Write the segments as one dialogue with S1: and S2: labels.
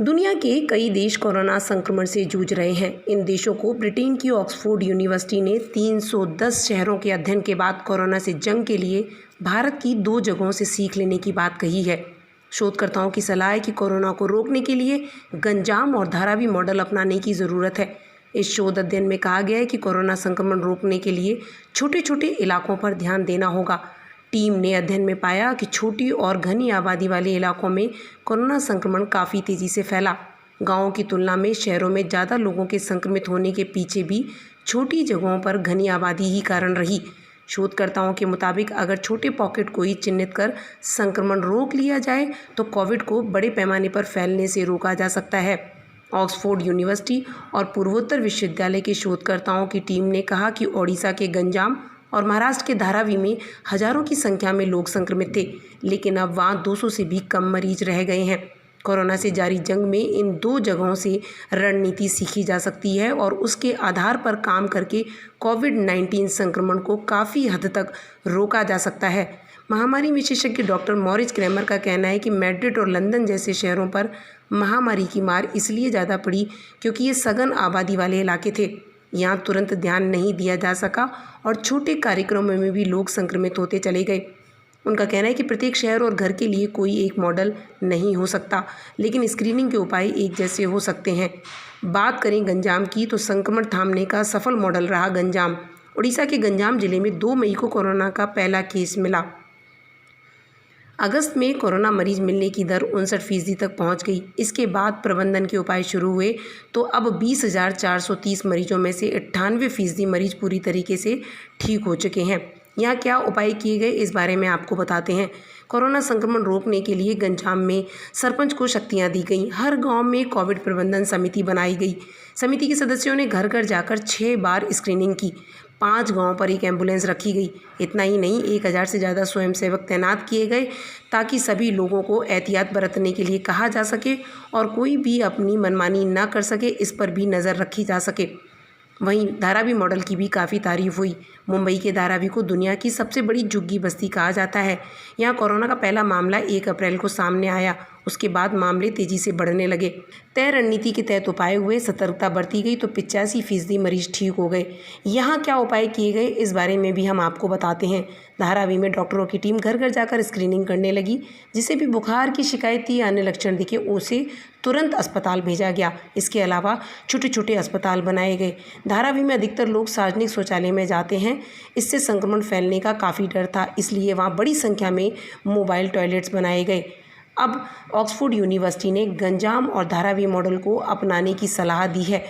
S1: दुनिया के कई देश कोरोना संक्रमण से जूझ रहे हैं। इन देशों को ब्रिटेन की ऑक्सफोर्ड यूनिवर्सिटी ने 310 शहरों के अध्ययन के बाद कोरोना से जंग के लिए भारत की 2 जगहों से सीख लेने की बात कही है। शोधकर्ताओं की सलाह है कि कोरोना को रोकने के लिए गंजाम और धारावी मॉडल अपनाने की ज़रूरत है। इस शोध अध्ययन में कहा गया है कि कोरोना संक्रमण रोकने के लिए छोटे छोटे इलाकों पर ध्यान देना होगा। टीम ने अध्ययन में पाया कि छोटी और घनी आबादी वाले इलाकों में कोरोना संक्रमण काफ़ी तेज़ी से फैला। गांवों की तुलना में शहरों में ज़्यादा लोगों के संक्रमित होने के पीछे भी छोटी जगहों पर घनी आबादी ही कारण रही। शोधकर्ताओं के मुताबिक अगर छोटे पॉकेट को ही चिन्हित कर संक्रमण रोक लिया जाए तो कोविड को बड़े पैमाने पर फैलने से रोका जा सकता है। ऑक्सफोर्ड यूनिवर्सिटी और पूर्वोत्तर विश्वविद्यालय के शोधकर्ताओं की टीम ने कहा कि ओडिशा के गंजाम और महाराष्ट्र के धारावी में हजारों की संख्या में लोग संक्रमित थे, लेकिन अब वहाँ 200 से भी कम मरीज रह गए हैं। कोरोना से जारी जंग में इन 2 जगहों से रणनीति सीखी जा सकती है और उसके आधार पर काम करके कोविड-19 संक्रमण को काफ़ी हद तक रोका जा सकता है। महामारी विशेषज्ञ डॉक्टर मॉरिस क्रैमर का कहना है कि मैड्रिड और लंदन जैसे शहरों पर महामारी की मार इसलिए ज़्यादा पड़ी क्योंकि ये सघन आबादी वाले इलाके थे। यहाँ तुरंत ध्यान नहीं दिया जा सका और छोटे कार्यक्रमों में भी लोग संक्रमित होते चले गए। उनका कहना है कि प्रत्येक शहर और घर के लिए कोई एक मॉडल नहीं हो सकता, लेकिन स्क्रीनिंग के उपाय एक जैसे हो सकते हैं। बात करें गंजाम की तो संक्रमण थामने का सफल मॉडल रहा गंजाम। उड़ीसा के गंजाम जिले में 2 मई को कोरोना का पहला केस मिला। अगस्त में कोरोना मरीज मिलने की दर 59% तक पहुंच गई। इसके बाद प्रबंधन के उपाय शुरू हुए तो अब 20,430 मरीजों में से 98% मरीज पूरी तरीके से ठीक हो चुके हैं। यहाँ क्या उपाय किए गए इस बारे में आपको बताते हैं। कोरोना संक्रमण रोकने के लिए गंजाम में सरपंच को शक्तियाँ दी गई। हर गाँव में कोविड प्रबंधन समिति बनाई गई। समिति के सदस्यों ने घर घर जाकर 6 बार स्क्रीनिंग की। 5 गाँव पर एक एम्बुलेंस रखी गई। इतना ही नहीं, 1000 से ज़्यादा स्वयंसेवक तैनात किए गए ताकि सभी लोगों को एहतियात बरतने के लिए कहा जा सके और कोई भी अपनी मनमानी ना कर सके, इस पर भी नज़र रखी जा सके। वहीं धारावी मॉडल की भी काफ़ी तारीफ हुई। मुंबई के धारावी को दुनिया की सबसे बड़ी झुग्गी बस्ती कहा जाता है। यहाँ कोरोना का पहला मामला 1 अप्रैल को सामने आया। उसके बाद मामले तेज़ी से बढ़ने लगे। तय रणनीति के तहत उपाय हुए, सतर्कता बरती गई तो 85% मरीज ठीक हो गए। यहाँ क्या उपाय किए गए इस बारे में भी हम आपको बताते हैं। धारावी में डॉक्टरों की टीम घर घर जाकर स्क्रीनिंग करने लगी। जिसे भी बुखार की शिकायत या अन्य लक्षण दिखे उसे तुरंत अस्पताल भेजा गया। इसके अलावा छोटे छोटे अस्पताल बनाए गए। धारावी में अधिकतर लोग सार्वजनिक शौचालय में जाते हैं। इससे संक्रमण फैलने का काफ़ी डर था, इसलिए वहाँ बड़ी संख्या में मोबाइल टॉयलेट्स बनाए गए। अब ऑक्सफोर्ड यूनिवर्सिटी ने गंजाम और धारावी मॉडल को अपनाने की सलाह दी है।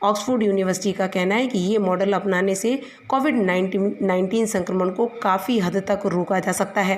S1: ऑक्सफोर्ड यूनिवर्सिटी का कहना है कि ये मॉडल अपनाने से कोविड-19 संक्रमण को काफ़ी हद तक रोका जा सकता है।